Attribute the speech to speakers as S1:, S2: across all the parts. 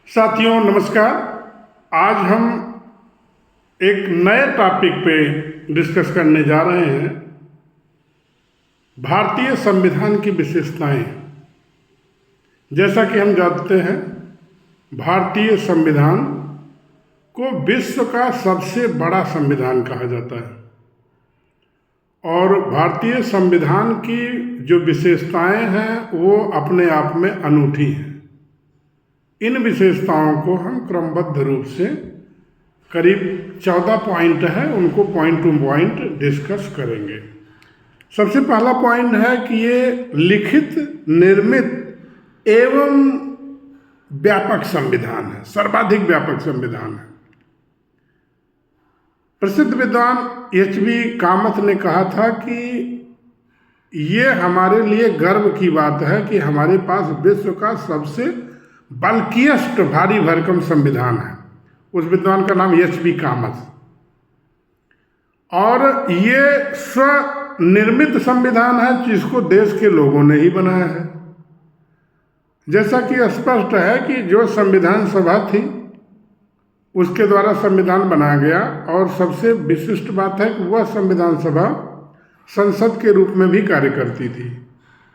S1: साथियों नमस्कार। आज हम एक नए टॉपिक पे डिस्कस करने जा रहे हैं। भारतीय संविधान की विशेषताएं। जैसा कि हम जानते हैं, भारतीय संविधान को विश्व का सबसे बड़ा संविधान कहा जाता है और भारतीय संविधान की जो विशेषताएं हैं वो अपने आप में अनूठी हैं। इन विशेषताओं को हम क्रमबद्ध रूप से करीब 14 पॉइंट है, उनको पॉइंट टू पॉइंट डिस्कस करेंगे। सबसे पहला पॉइंट है कि ये लिखित, निर्मित एवं व्यापक संविधान है, सर्वाधिक व्यापक संविधान है। प्रसिद्ध विद्वान एच.बी. कामत ने कहा था कि ये हमारे लिए गर्व की बात है कि हमारे पास विश्व का सबसे बल्किएस्ट भारी भरकम संविधान है। उस विद्वान का नाम एच.बी. कामत। और ये स्वनिर्मित संविधान है जिसको देश के लोगों ने ही बनाया है। जैसा कि स्पष्ट है कि जो संविधान सभा थी उसके द्वारा संविधान बनाया गया और सबसे विशिष्ट बात है कि वह संविधान सभा संसद के रूप में भी कार्य करती थी।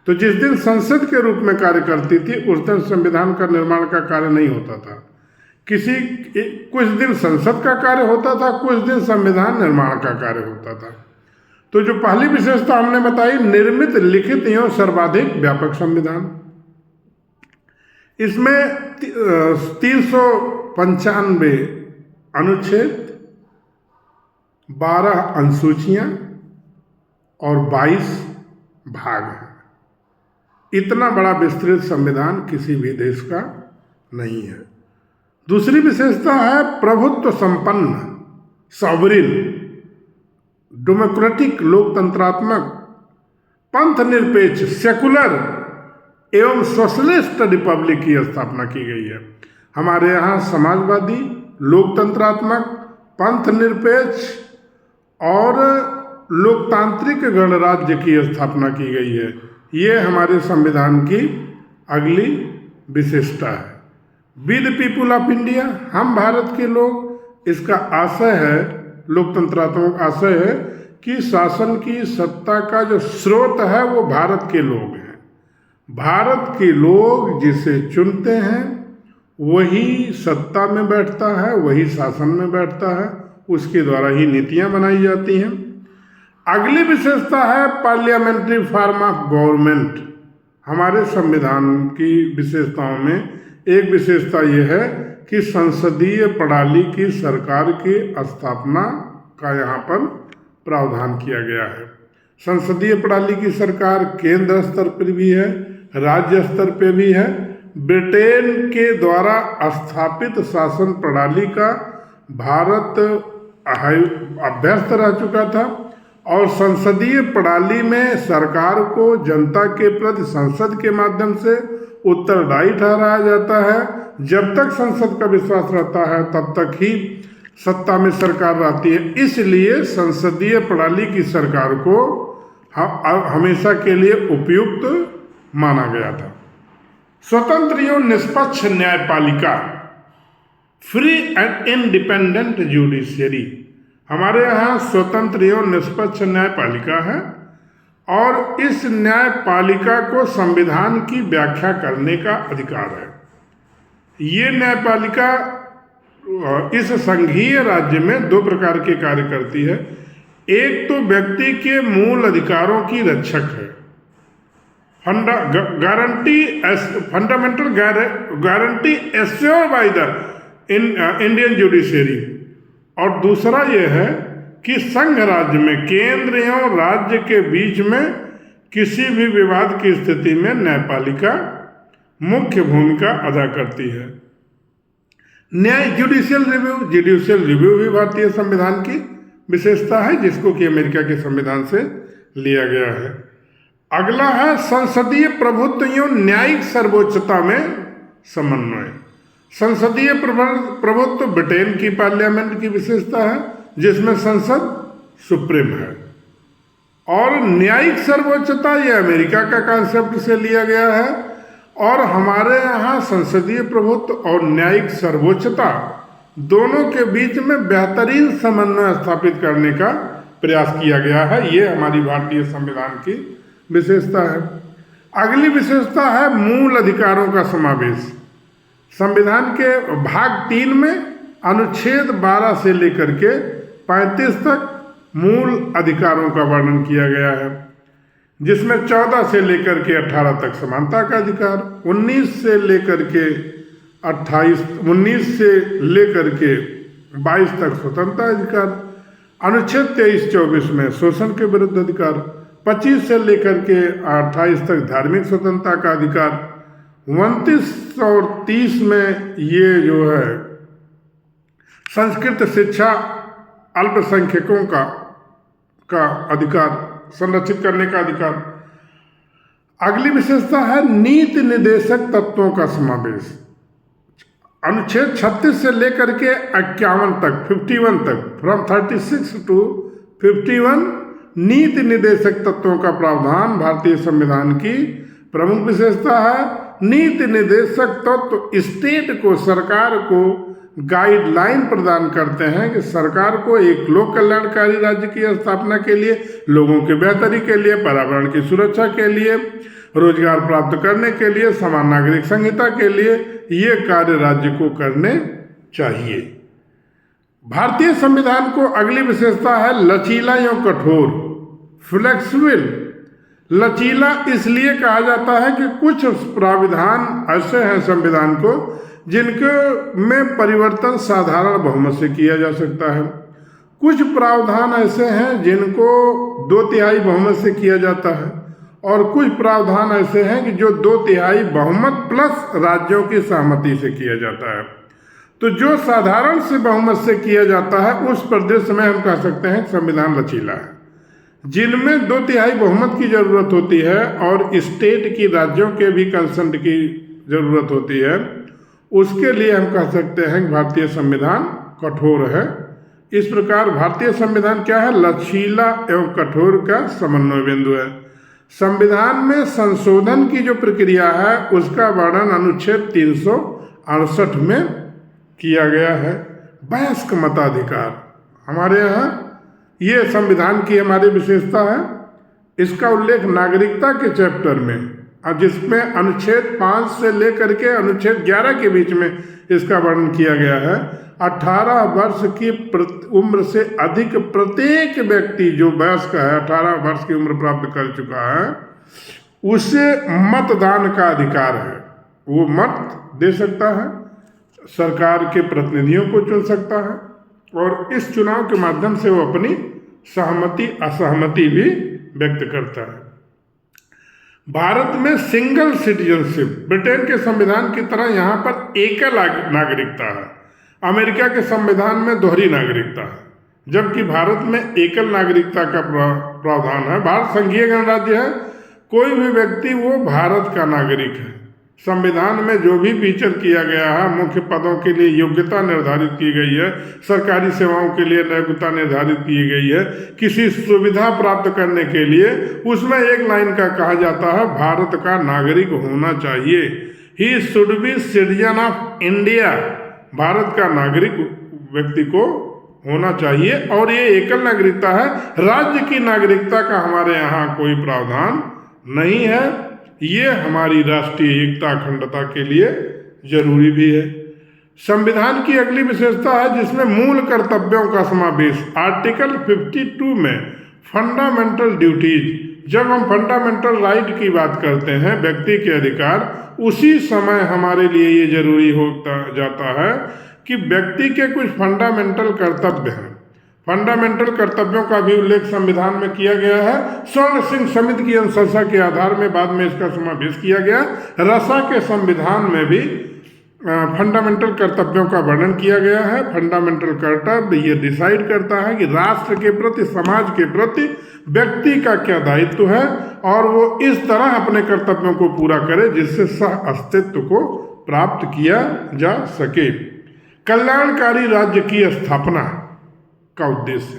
S1: तो जिस दिन संसद के रूप में कार्य करती थी उस दिन संविधान का निर्माण का कार्य नहीं होता था। कुछ दिन संसद का कार्य होता था, कुछ दिन संविधान निर्माण का कार्य होता था। तो जो पहली विशेषता हमने बताई, निर्मित, लिखित एवं सर्वाधिक व्यापक संविधान। इसमें 395 अनुच्छेद, 12 अनुसूचियां और 22 भाग हैं। इतना बड़ा विस्तृत संविधान किसी भी देश का नहीं है। दूसरी विशेषता है प्रभुत्व संपन्न, सॉवरिन, डेमोक्रेटिक, लोकतंत्रात्मक, पंथ निरपेक्ष, सेकुलर एवं सोशलिस्ट रिपब्लिक की स्थापना की गई है। हमारे यहाँ समाजवादी, लोकतंत्रात्मक, पंथ निरपेक्ष और लोकतांत्रिक गणराज्य की स्थापना की गई है। ये हमारे संविधान की अगली विशेषता है। We the people of India, हम भारत के लोग। इसका आशय है, लोकतंत्रात्मक आशय है कि शासन की सत्ता का जो स्रोत है वो भारत के लोग हैं। भारत के लोग जिसे चुनते हैं वही सत्ता में बैठता है, वही शासन में बैठता है, उसके द्वारा ही नीतियां बनाई जाती हैं। अगली विशेषता है पार्लियामेंट्री फॉर्म ऑफ गवर्नमेंट। हमारे संविधान की विशेषताओं में एक विशेषता यह है कि संसदीय प्रणाली की सरकार की स्थापना का यहाँ पर प्रावधान किया गया है। संसदीय प्रणाली की सरकार केंद्र स्तर पर भी है, राज्य स्तर पर भी है। ब्रिटेन के द्वारा स्थापित शासन प्रणाली का भारत अभ्यस्त रह चुका था और संसदीय प्रणाली में सरकार को जनता के प्रति संसद के माध्यम से उत्तरदायी ठहराया जाता है। जब तक संसद का विश्वास रहता है तब तक ही सत्ता में सरकार रहती है। इसलिए संसदीय प्रणाली की सरकार को हमेशा के लिए उपयुक्त माना गया था। स्वतंत्र एवं निष्पक्ष न्यायपालिका, फ्री एंड इंडिपेंडेंट जुडिशियरी। हमारे यहाँ स्वतंत्र एवं निष्पक्ष न्यायपालिका है और इस न्यायपालिका को संविधान की व्याख्या करने का अधिकार है। ये न्यायपालिका इस संघीय राज्य में 2 प्रकार के कार्य करती है। एक तो व्यक्ति के मूल अधिकारों की रक्षक है, fundamental guarantee assured by the Indian judiciary. और दूसरा यह है कि संघ राज्य में केंद्र एवं राज्य के बीच में किसी भी विवाद की स्थिति में न्यायपालिका मुख्य भूमिका अदा करती है। न्याय जुडिशियल रिव्यू भी भारतीय संविधान की विशेषता है, जिसको कि अमेरिका के संविधान से लिया गया है। अगला है संसदीय प्रभुत्व एवं न्यायिक सर्वोच्चता में समन्वय। संसदीय प्रभुत्व ब्रिटेन की पार्लियामेंट की विशेषता है, जिसमें संसद सुप्रीम है। और न्यायिक सर्वोच्चता यह अमेरिका का कॉन्सेप्ट से लिया गया है और हमारे यहाँ संसदीय प्रभुत्व और न्यायिक सर्वोच्चता दोनों के बीच में बेहतरीन समन्वय स्थापित करने का प्रयास किया गया है। ये हमारी भारतीय संविधान की विशेषता है। अगली विशेषता है मूल अधिकारों का समावेश। संविधान के भाग 3 में अनुच्छेद 12 से लेकर के 35 तक मूल अधिकारों का वर्णन किया गया है, जिसमें 14 से लेकर के 18 तक समानता का अधिकार, 19 से लेकर के 22 तक स्वतंत्रता अधिकार, अनुच्छेद 23-24 में शोषण के विरुद्ध अधिकार, 25 से लेकर के 28 तक धार्मिक स्वतंत्रता का अधिकार, 29 और 30 में ये जो है संस्कृत शिक्षा अल्पसंख्यकों का अधिकार संरक्षित करने का अधिकार। अगली विशेषता है नीति निर्देशक तत्वों का समावेश। अनुच्छेद 36 से लेकर के 51 तक 51 तक फ्रॉम 36 to 51 नीति निर्देशक तत्वों का प्रावधान भारतीय संविधान की प्रमुख विशेषता है। नीति निर्देशक तत्व स्टेट को, सरकार को गाइडलाइन प्रदान करते हैं कि सरकार को एक लोक कल्याणकारी राज्य की स्थापना के लिए, लोगों की बेहतरी के लिए, पर्यावरण की सुरक्षा के लिए, रोजगार प्राप्त करने के लिए, समान नागरिक संहिता के लिए ये कार्य राज्य को करने चाहिए। भारतीय संविधान को अगली विशेषता है लचीला एवं कठोर, फ्लेक्सिबल। लचीला इसलिए कहा जाता है कि कुछ प्राविधान ऐसे हैं संविधान को जिनके में परिवर्तन साधारण बहुमत से किया जा सकता है। कुछ प्रावधान ऐसे हैं जिनको 2/3 बहुमत से किया जाता है, और कुछ प्रावधान ऐसे हैं कि जो 2/3 बहुमत प्लस राज्यों की सहमति से किया जाता है। तो जो साधारण से बहुमत से किया जाता है उस परिदृश्य में हम कह सकते हैं संविधान लचीला है। जिनमें 2/3 बहुमत की जरूरत होती है और स्टेट की, राज्यों के भी कंसेंट की जरूरत होती है, उसके लिए हम कह सकते हैं कि भारतीय संविधान कठोर है। इस प्रकार भारतीय संविधान क्या है? लचीला एवं कठोर का समन्वय बिंदु है। संविधान में संशोधन की जो प्रक्रिया है उसका वर्णन अनुच्छेद 368 में किया गया है। वयस्क मताधिकार हमारे यहाँ ये संविधान की हमारी विशेषता है। इसका उल्लेख नागरिकता के चैप्टर में, जिसमें अनुच्छेद 5 से लेकर के अनुच्छेद 11 के बीच में इसका वर्णन किया गया है। 18 वर्ष की उम्र से अधिक प्रत्येक व्यक्ति जो वयस्क है, 18 वर्ष की उम्र प्राप्त कर चुका है, उसे मतदान का अधिकार है। वो मत दे सकता है, सरकार के प्रतिनिधियों को चुन सकता है, और इस चुनाव के माध्यम से वो अपनी सहमति असहमति भी व्यक्त करता है। भारत में सिंगल सिटीजनशिप, ब्रिटेन के संविधान की तरह यहाँ पर एकल नागरिकता है। अमेरिका के संविधान में दोहरी नागरिकता है, जबकि भारत में एकल नागरिकता का प्रावधान है। भारत संघीय गणराज्य है, कोई भी व्यक्ति वो भारत का नागरिक है। संविधान में जो भी फीचर किया गया है, मुख्य पदों के लिए योग्यता निर्धारित की गई है, सरकारी सेवाओं के लिए योग्यता निर्धारित की गई है, किसी सुविधा प्राप्त करने के लिए उसमें एक लाइन का कहा जाता है भारत का नागरिक होना चाहिए। He should be citizen of India, Bharat का नागरिक व्यक्ति को होना चाहिए। और ये एकल नागरिकता है, राज्य की नागरिकता का हमारे यहाँ कोई प्रावधान नहीं है। ये हमारी राष्ट्रीय एकता अखंडता के लिए जरूरी भी है। संविधान की अगली विशेषता है जिसमें मूल कर्तव्यों का समावेश। आर्टिकल 52 में फंडामेंटल ड्यूटीज, जब हम फंडामेंटल राइट की बात करते हैं, व्यक्ति के अधिकार, उसी समय हमारे लिए ये जरूरी होता जाता है कि व्यक्ति के कुछ फंडामेंटल कर्तव्य हैं। फंडामेंटल कर्तव्यों का भी उल्लेख संविधान में किया गया है। स्वर्ण सिंह समिति की अनुशंसा के आधार में बाद में इसका समावेश किया गया। रसा के संविधान में भी फंडामेंटल कर्तव्यों का वर्णन किया गया है। फंडामेंटल कर्तव्य ये डिसाइड करता है कि राष्ट्र के प्रति, समाज के प्रति व्यक्ति का क्या दायित्व है, और वो इस तरह अपने कर्तव्यों को पूरा करे जिससे सह अस्तित्व को प्राप्त किया जा सके। कल्याणकारी राज्य की स्थापना का उद्देश्य,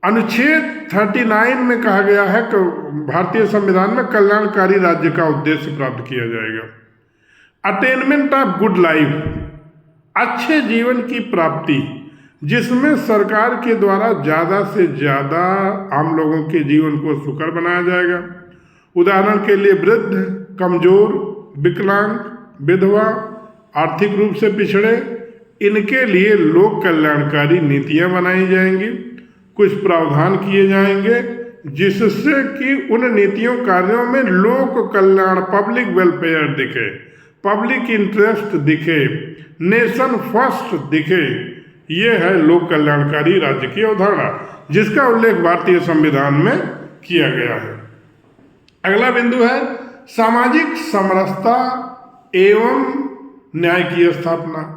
S1: अनुच्छेद 39 में कहा गया है कि भारतीय संविधान में कल्याणकारी राज्य का उद्देश्य प्राप्त किया जाएगा। अटेनमेंट ऑफ गुड लाइफ, अच्छे जीवन की प्राप्ति, जिसमें सरकार के द्वारा ज़्यादा से ज़्यादा आम लोगों के जीवन को सुकर बनाया जाएगा। उदाहरण के लिए वृद्ध, कमजोर, विकलांग, विधवा, आर्थिक रूप से पिछड़े, इनके लिए लोक कल्याणकारी नीतियां बनाई जाएंगी। कुछ प्रावधान किए जाएंगे जिससे कि उन नीतियों कार्यों में लोक कल्याण, पब्लिक वेलफेयर दिखे, पब्लिक इंटरेस्ट दिखे, नेशन फर्स्ट दिखे। ये है लोक कल्याणकारी राज्य की अवधारणा, जिसका उल्लेख भारतीय संविधान में किया गया है। अगला बिंदु है सामाजिक समरसता एवं न्याय की स्थापना।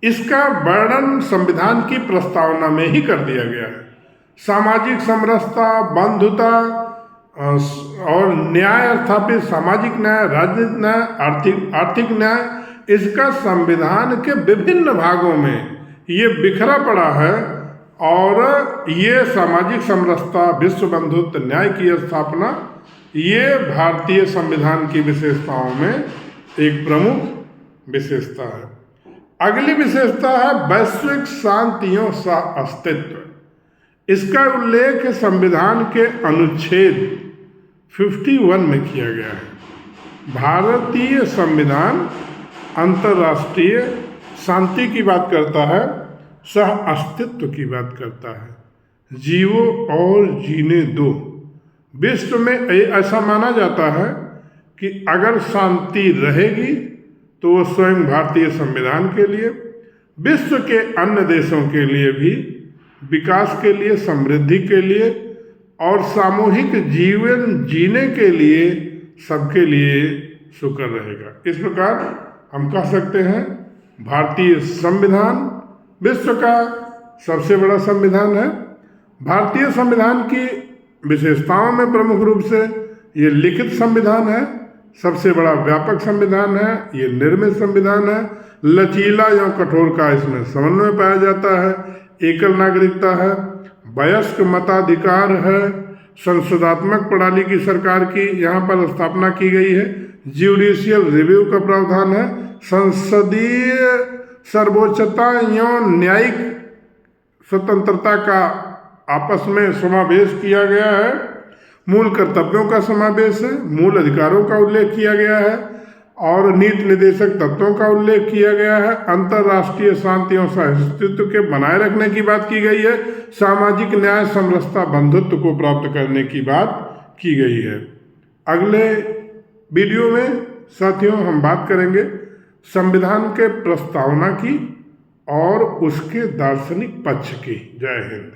S1: इसका वर्णन संविधान की प्रस्तावना में ही कर दिया गया है। सामाजिक समरसता, बंधुता और न्याय स्थापित, सामाजिक न्याय, राजनीतिक न्याय, आर्थिक न्याय, इसका संविधान के विभिन्न भागों में ये बिखरा पड़ा है। और ये सामाजिक समरसता, विश्व बंधुत्व, न्याय की स्थापना, ये भारतीय संविधान की विशेषताओं में एक प्रमुख विशेषता है। अगली विशेषता है वैश्विक शांतियों सा अस्तित्व। इसका उल्लेख संविधान के अनुच्छेद 51 में किया गया है। भारतीय संविधान अंतर्राष्ट्रीय शांति की बात करता है, सह अस्तित्व की बात करता है, जियो और जीने दो। विश्व में ऐसा माना जाता है कि अगर शांति रहेगी तो वो स्वयं भारतीय संविधान के लिए, विश्व के अन्य देशों के लिए भी विकास के लिए, समृद्धि के लिए और सामूहिक जीवन जीने के लिए सबके लिए सुकर रहेगा। इस प्रकार हम कह सकते हैं भारतीय संविधान विश्व का सबसे बड़ा संविधान है। भारतीय संविधान की विशेषताओं में प्रमुख रूप से ये लिखित संविधान है, सबसे बड़ा व्यापक संविधान है, ये निर्मित संविधान है, लचीला एवं कठोर का इसमें समन्वय पाया जाता है, एकल नागरिकता है, वयस्क मताधिकार है, संसदात्मक प्रणाली की सरकार की यहाँ पर स्थापना की गई है, ज्यूडिशियल रिव्यू का प्रावधान है, संसदीय सर्वोच्चता एवं न्यायिक स्वतंत्रता का आपस में समावेश किया गया है, मूल कर्तव्यों का समावेश है, मूल अधिकारों का उल्लेख किया गया है और नीति निर्देशक तत्वों का उल्लेख किया गया है, अंतर्राष्ट्रीय शांति और सहिष्णुता के बनाए रखने की बात की गई है, सामाजिक न्याय, समरसता, बंधुत्व को प्राप्त करने की बात की गई है। अगले वीडियो में साथियों हम बात करेंगे संविधान के प्रस्तावना की और उसके दार्शनिक पक्ष की। जय हिंद।